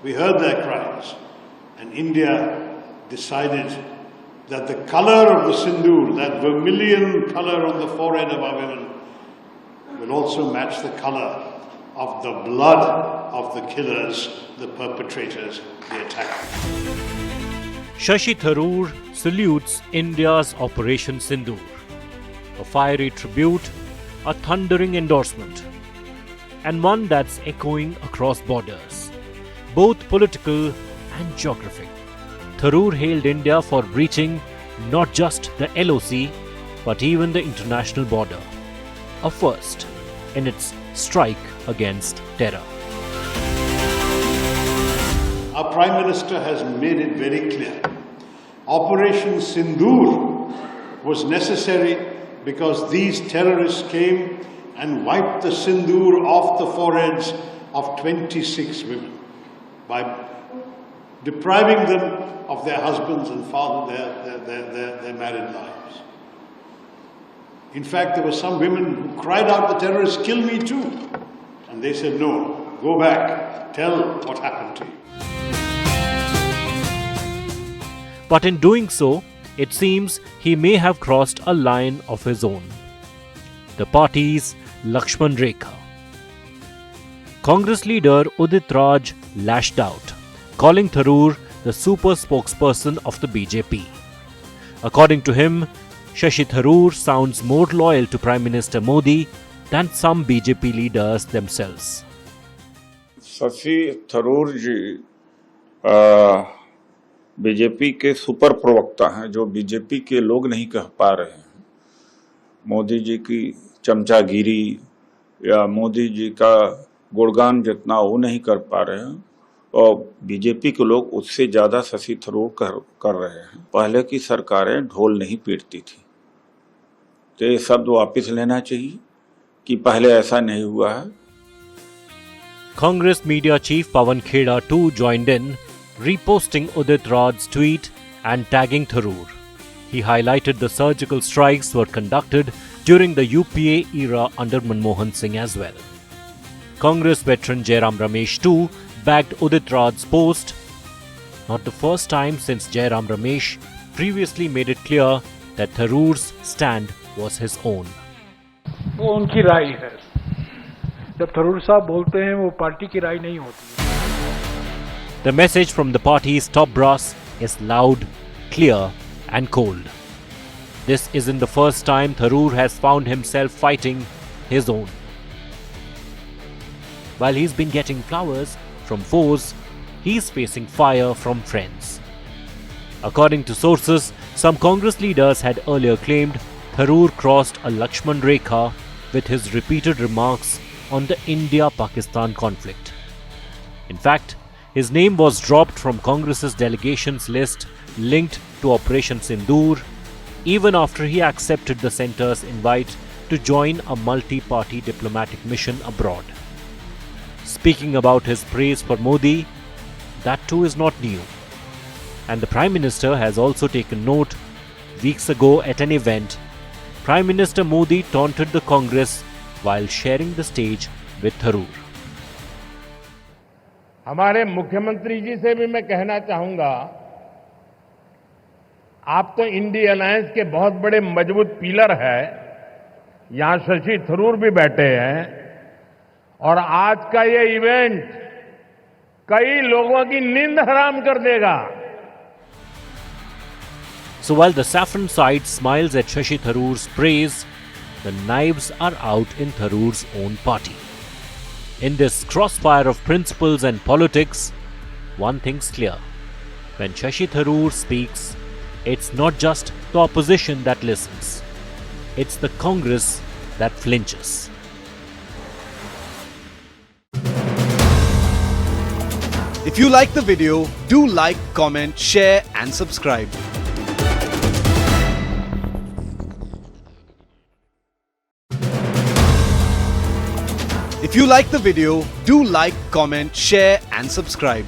We heard their cries, and India decided that the color of the sindoor, that vermilion color on the forehead of our women, will also match the color of the blood of the killers, the perpetrators, the attackers. Shashi Tharoor salutes India's Operation Sindoor, a fiery tribute, a thundering endorsement, and one that's echoing across borders, both political and geographic. Tharoor hailed India for breaching not just the LOC, but even the international border, a first in its strike against terror. Our Prime Minister has made it very clear. Operation Sindoor was necessary because these terrorists came and wiped the sindoor off the foreheads of 26 women by depriving them of their husbands and their married lives. In fact, there were some women who cried out, "The terrorists kill me too." And they said, "No, go back, tell what happened to you." But in doing so, it seems he may have crossed a line of his own. The party's Lakshman Rekha. Congress leader Udit Raj lashed out, calling Tharoor the super spokesperson of the BJP. According to him, Shashi Tharoor sounds more loyal to Prime Minister Modi than some BJP leaders themselves. Shashi Tharoor ji BJP के super प्रवक्ता हैं, जो BJP के लोग नहीं कह पा रहे हैं। मोदी जी की चमचागिरी या मोदी जी का गुणगान जितना वो नहीं कर पा रहे हैं, और बीजेपी के लोग उससे ज़्यादा शशि थरूर कर रहे हैं। पहले की सरकारें ढोल नहीं पीटती थी, तो ये शब्द वापस लेना चाहिए कि पहले ऐसा नहीं हुआ है। Congress media chief Pawan Kheda too joined in, reposting Udit Raj's tweet and tagging Tharoor. He highlighted the surgical strikes were conducted during the UPA era under Manmohan Singh as well. Congress veteran Jairam Ramesh too backed Udit Raj's post. Not the first time since Jairam Ramesh previously made it clear that Tharoor's stand was his own. वो उनकी राय है। जब थरूर साहब बोलते हैं वो party की राय नहीं होती। The message from the party's top brass is loud, clear and cold. This isn't the first time Tharoor has found himself fighting his own. While he's been getting flowers from foes, he's facing fire from friends. According to sources, some Congress leaders had earlier claimed Tharoor crossed a Lakshman Rekha with his repeated remarks on the India-Pakistan conflict. In fact, his name was dropped from Congress's delegations list linked to Operation Sindoor even after he accepted the centre's invite to join a multi-party diplomatic mission abroad. Speaking about his praise for Modi, that too is not new. And the Prime Minister has also taken note. Weeks ago at an event, Prime Minister Modi taunted the Congress while sharing the stage with Tharoor. हमारे मुख्यमंत्री जी से भी मैं कहना चाहूंगा, आप तो India alliance के बहुत बड़े मजबूत पिलर है। यहां शशि थरूर भी बैठे हैं, और आज का ये इवेंट कई लोगों की नींद हराम कर देगा। So while the saffron side smiles at Shashi Tharoor's praise, the knives are out in Tharoor's own party. In this crossfire of principles and politics, one thing's clear. When Shashi Tharoor speaks, it's not just the opposition that listens. It's the Congress that flinches. If you like the video, do like, comment, share and subscribe. If you like the video, do like, comment, share and subscribe.